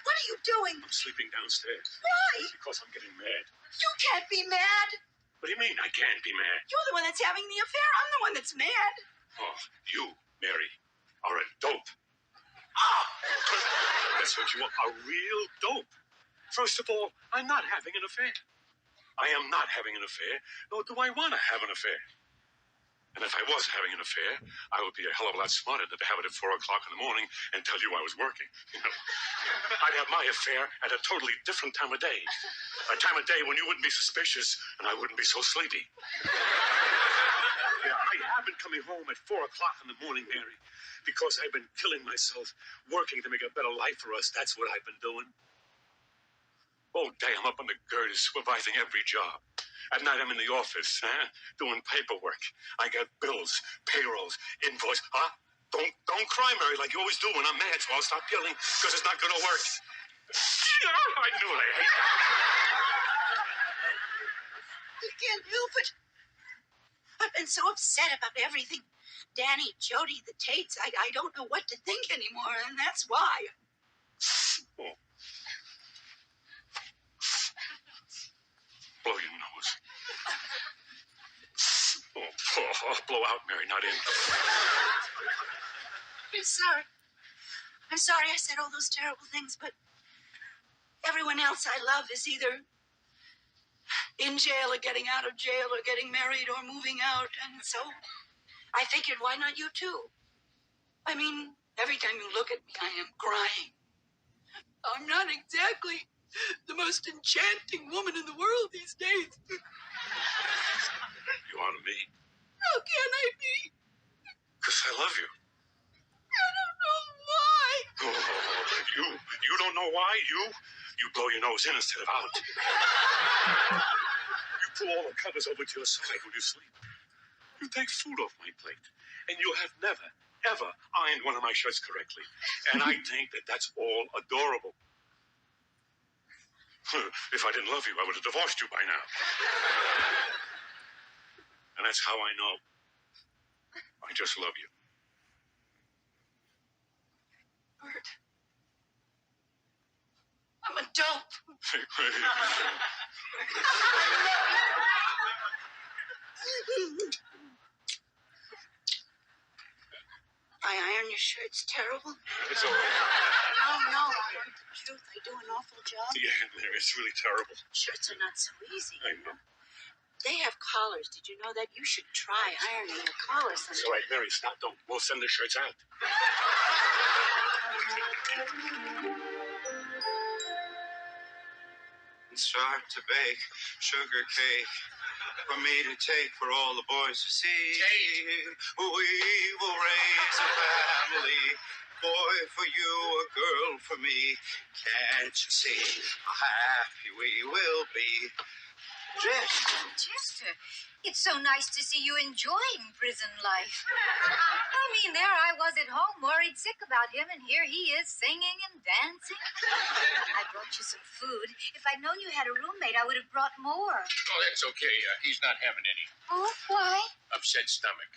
[SPEAKER 11] What are you doing?
[SPEAKER 10] I'm sleeping downstairs.
[SPEAKER 11] Why?
[SPEAKER 10] Because I'm getting mad.
[SPEAKER 11] You can't be mad.
[SPEAKER 10] What do you mean I can't be mad?
[SPEAKER 11] You're the one that's having the affair. I'm the one that's mad.
[SPEAKER 10] Oh, you, Mary, are a dope. Oh! That's what you want, a real dope. First of all, I'm not having an affair. I am not having an affair, nor do I want to have an affair. And if I was having an affair, I would be a hell of a lot smarter than to have it at 4 o'clock in the morning and tell you I was working. You know, I'd have my affair at a totally different time of day. A time of day when you wouldn't be suspicious and I wouldn't be so sleepy. Yeah, I have been coming home at 4 o'clock in the morning, Mary, because I've been killing myself, working to make a better life for us. That's what I've been doing. All day I'm up on the girders supervising every job. At night I'm in the office, doing paperwork. I got bills, payrolls, invoice. Don't cry, Mary, like you always do when I'm mad, so I'll stop yelling, because it's not going to work. I knew I hate it.
[SPEAKER 11] I can't help it. I've been so upset about everything. Danny, Jody, the Tates, I don't know what to think anymore, and that's why.
[SPEAKER 10] Oh. Blow your nose. Oh, blow out, Mary, not in.
[SPEAKER 11] I'm sorry. I'm sorry I said all those terrible things, but everyone else I love is either in jail or getting out of jail or getting married or moving out, and so I figured, why not you too? I mean, every time you look at me, I am crying. I'm not exactly the most enchanting woman in the world these days.
[SPEAKER 10] You honor me?
[SPEAKER 11] How can I be?
[SPEAKER 10] Because I love you.
[SPEAKER 11] I don't know why.
[SPEAKER 10] Oh, you don't know why? You blow your nose in instead of out. You pull all the covers over to your side when you sleep. You take food off my plate. And you have never, ever ironed one of my shirts correctly. And I think that that's all adorable. If I didn't love you, I would have divorced you by now. And that's how I know I just love you.
[SPEAKER 11] Bert. I'm a dope. I iron your shirts terrible?
[SPEAKER 10] It's all right.
[SPEAKER 11] No, I want the truth. I do an awful job.
[SPEAKER 10] Yeah, Mary, it's really terrible.
[SPEAKER 11] Shirts are not so easy.
[SPEAKER 10] I know.
[SPEAKER 11] They have collars. Did you know that? You should try ironing your collars.
[SPEAKER 10] It's all right, Mary, stop. Don't. We'll send the shirts out.
[SPEAKER 3] Start to bake sugar cake for me to take for all the boys to see. We will raise a family, boy for you, a girl for me. Can't you see how happy we will be? Jess.
[SPEAKER 5] Chester, it's so nice to see you enjoying prison life. I mean, there I was at home worried sick about him, and here he is singing and dancing. I brought you some food. If I'd known you had a roommate, I would have brought more.
[SPEAKER 6] Oh, that's okay. He's not having any.
[SPEAKER 5] Oh, why?
[SPEAKER 6] Upset stomach.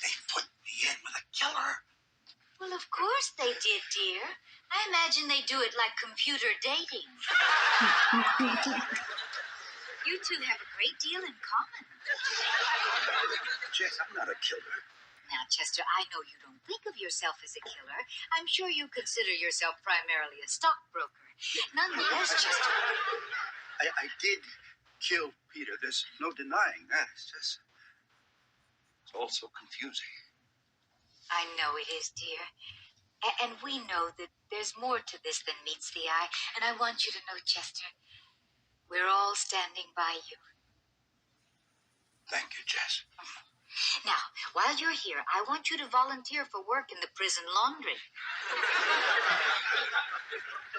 [SPEAKER 3] They put me in with a killer.
[SPEAKER 5] Well, of course they did, dear. I imagine they do it like computer dating. You two have a great deal in common.
[SPEAKER 3] Jess, I'm not a killer.
[SPEAKER 5] Now, Chester, I know you don't think of yourself as a killer. I'm sure you consider yourself primarily a stockbroker. Nonetheless, Chester...
[SPEAKER 3] I did kill Peter. There's no denying that. It's all so confusing.
[SPEAKER 5] I know it is, dear. And we know that there's more to this than meets the eye. And I want you to know, Chester, we're all standing by you.
[SPEAKER 3] Thank you, Jess.
[SPEAKER 5] Now, while you're here, I want you to volunteer for work in the prison laundry.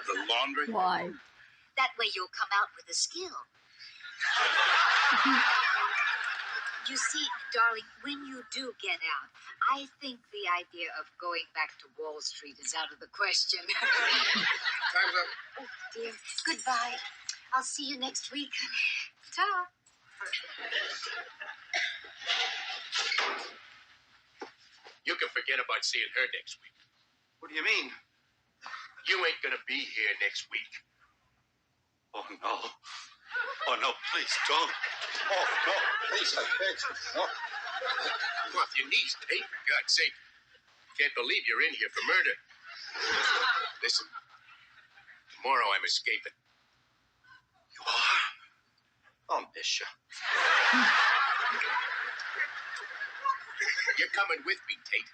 [SPEAKER 3] The laundry?
[SPEAKER 1] Why?
[SPEAKER 5] That way you'll come out with a skill. You see, darling, when you do get out, I think the idea of going back to Wall Street is out of the question.
[SPEAKER 6] Time's up.
[SPEAKER 5] Oh, dear. Goodbye. I'll see you next week. Ta.
[SPEAKER 6] You can forget about seeing her next week.
[SPEAKER 3] What do you mean?
[SPEAKER 6] You ain't gonna be here next week.
[SPEAKER 3] Oh, no. Oh, no, please don't. Oh, no, please, I beg you. No.
[SPEAKER 6] Come off your knees, Tate, for God's sake. Can't believe you're in here for murder. Listen, tomorrow I'm escaping.
[SPEAKER 3] You are? I'll miss you.
[SPEAKER 6] You're coming with me, Tate,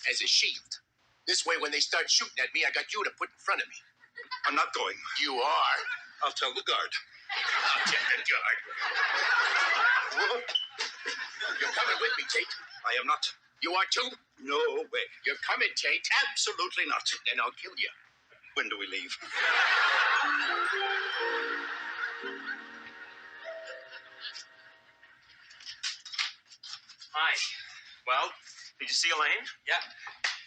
[SPEAKER 6] as a shield. This way, when they start shooting at me, I got you to put in front of me.
[SPEAKER 3] I'm not going.
[SPEAKER 6] You are.
[SPEAKER 3] I'll tell the guard.
[SPEAKER 6] I'll tell the guard. You're coming with me, Tate.
[SPEAKER 3] I am not.
[SPEAKER 6] You are too?
[SPEAKER 3] No way.
[SPEAKER 6] You're coming, Tate.
[SPEAKER 3] Absolutely not.
[SPEAKER 6] Then I'll kill you.
[SPEAKER 3] When do we leave?
[SPEAKER 12] Hi. Well, did you see Elaine? Yeah.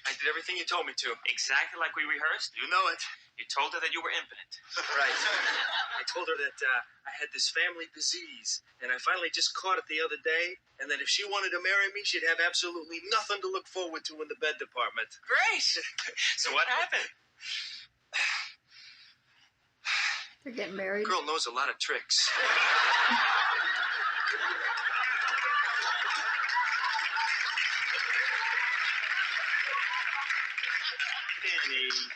[SPEAKER 12] I did everything you told me to. Exactly like we rehearsed. You know it. You told her that you were impotent. Right. I told her that I had this family disease, and I finally just caught it the other day, and that if she wanted to marry me, she'd have absolutely nothing to look forward to in the bed department. Great! So what happened?
[SPEAKER 1] They're getting married.
[SPEAKER 12] Girl knows a lot of tricks.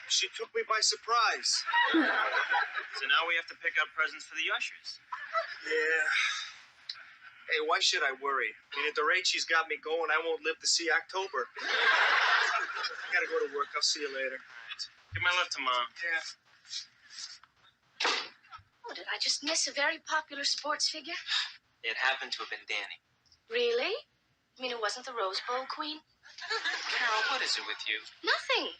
[SPEAKER 12] She took me by surprise. So now we have to pick out presents for the ushers. Yeah. Hey, why should I worry? I mean, at the rate she's got me going, I won't live to see October. I gotta go to work. I'll see you later. All right. Give my love to Mom. Yeah.
[SPEAKER 13] Oh, did I just miss a very popular sports figure?
[SPEAKER 12] It happened to have been Danny.
[SPEAKER 13] Really? You mean it wasn't the Rose Bowl queen?
[SPEAKER 12] Carol, what is it with you?
[SPEAKER 13] Nothing.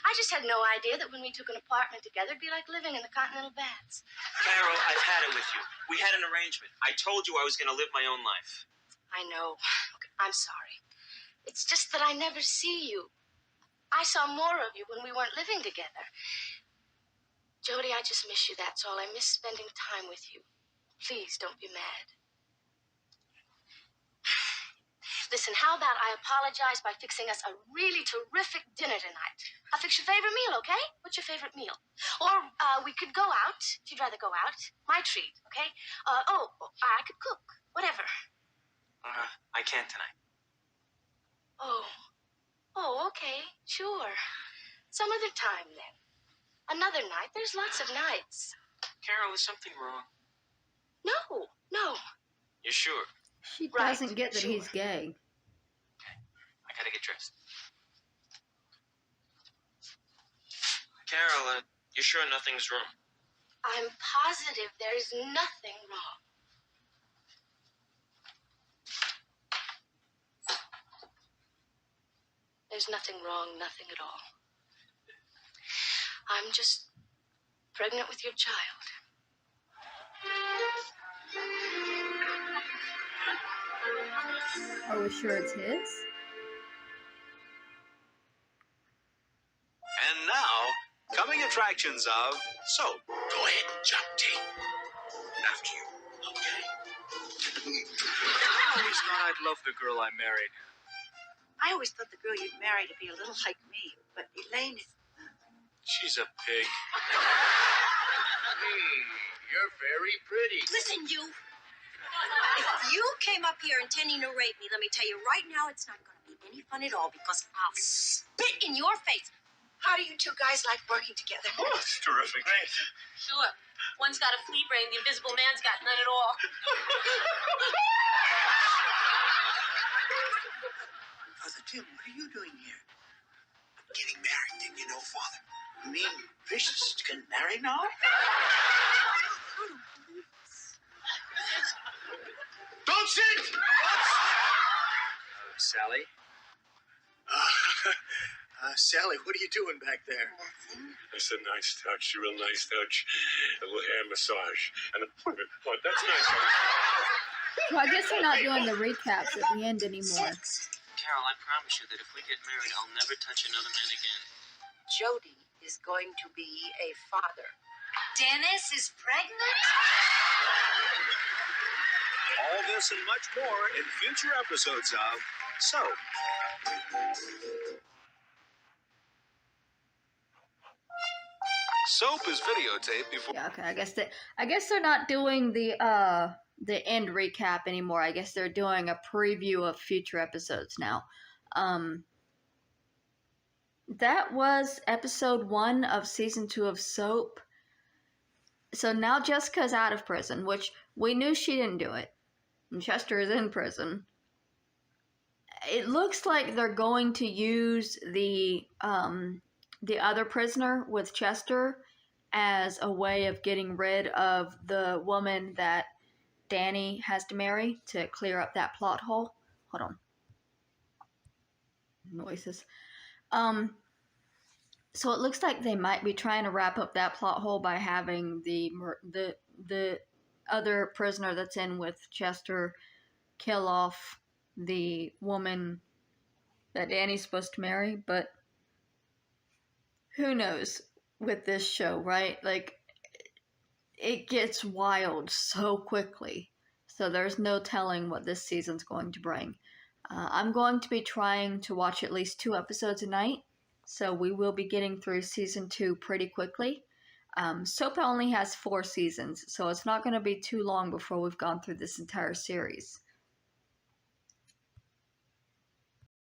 [SPEAKER 13] I just had no idea that when we took an apartment together, it'd be like living in the Continental Baths.
[SPEAKER 12] Carol, I've had it with you. We had an arrangement. I told you I was going to live my own life.
[SPEAKER 13] I know. Look, I'm sorry. It's just that I never see you. I saw more of you when we weren't living together. Jody, I just miss you, that's all. I miss spending time with you. Please don't be mad. Listen, how about I apologize by fixing us a really terrific dinner tonight? I'll fix your favorite meal, okay? What's your favorite meal? Or we could go out, if you'd rather go out. My treat, okay? I could cook, whatever.
[SPEAKER 12] I can't tonight.
[SPEAKER 13] Oh, okay, sure. Some other time, then. Another night. There's lots of nights.
[SPEAKER 12] Carol, is something wrong?
[SPEAKER 13] No.
[SPEAKER 12] You sure?
[SPEAKER 1] She doesn't get that he's gay.
[SPEAKER 12] Okay, I gotta get dressed. Carol, you sure nothing's wrong?
[SPEAKER 13] I'm positive there's nothing wrong. There's nothing wrong, nothing at all. I'm just pregnant with your child.
[SPEAKER 1] Are we sure it's his?
[SPEAKER 2] And now, coming attractions of Soap.
[SPEAKER 3] Go ahead and jump, Tate. After you, okay?
[SPEAKER 12] I always thought I'd love the girl I married.
[SPEAKER 11] I always thought the girl you'd marry to be a little like me, but Elaine is...
[SPEAKER 12] She's a pig.
[SPEAKER 7] You're very pretty.
[SPEAKER 9] Listen, you. If you came up here intending to rape me, let me tell you right now, it's not going to be any fun at all because I'll spit in your face.
[SPEAKER 11] How do you two guys like working together?
[SPEAKER 10] Oh, it's terrific. Great.
[SPEAKER 9] Sure. One's got a flea brain, the invisible man's got none at all.
[SPEAKER 3] Father Tim, what are you doing here? I'm getting married, didn't you know, Father? You mean priests can marry now?
[SPEAKER 7] Don't sit!
[SPEAKER 12] Sally?
[SPEAKER 7] Sally, what are you doing back there?
[SPEAKER 10] That's a nice touch, a real nice touch. A little hair massage. And a... Oh, that's nice.
[SPEAKER 1] So I guess they're not doing the recaps at the end anymore.
[SPEAKER 12] Carol, I promise you that if we get married, I'll never touch another man again.
[SPEAKER 11] Jody is going to be a father.
[SPEAKER 5] Dennis is pregnant?
[SPEAKER 2] All this and much more in future episodes of Soap. Soap is videotaped before...
[SPEAKER 1] Yeah, okay, I guess they're not doing the end recap anymore. I guess they're doing a preview of future episodes now. That was episode 1 of season 2 of Soap. So now Jessica's out of prison, which we knew she didn't do it. And Chester is in prison. It looks like they're going to use the other prisoner with Chester as a way of getting rid of the woman that Danny has to marry to clear up that plot hole. Hold on. Noises. So it looks like they might be trying to wrap up that plot hole by having the other prisoner that's in with Chester kill off the woman that Danny's supposed to marry, but who knows with this show, right? Like, it gets wild so quickly, so there's no telling what this season's going to bring. I'm going to be trying to watch at least 2 episodes a night, so we will be getting through season 2 pretty quickly. Soap only has 4 seasons, so it's not going to be too long before we've gone through this entire series.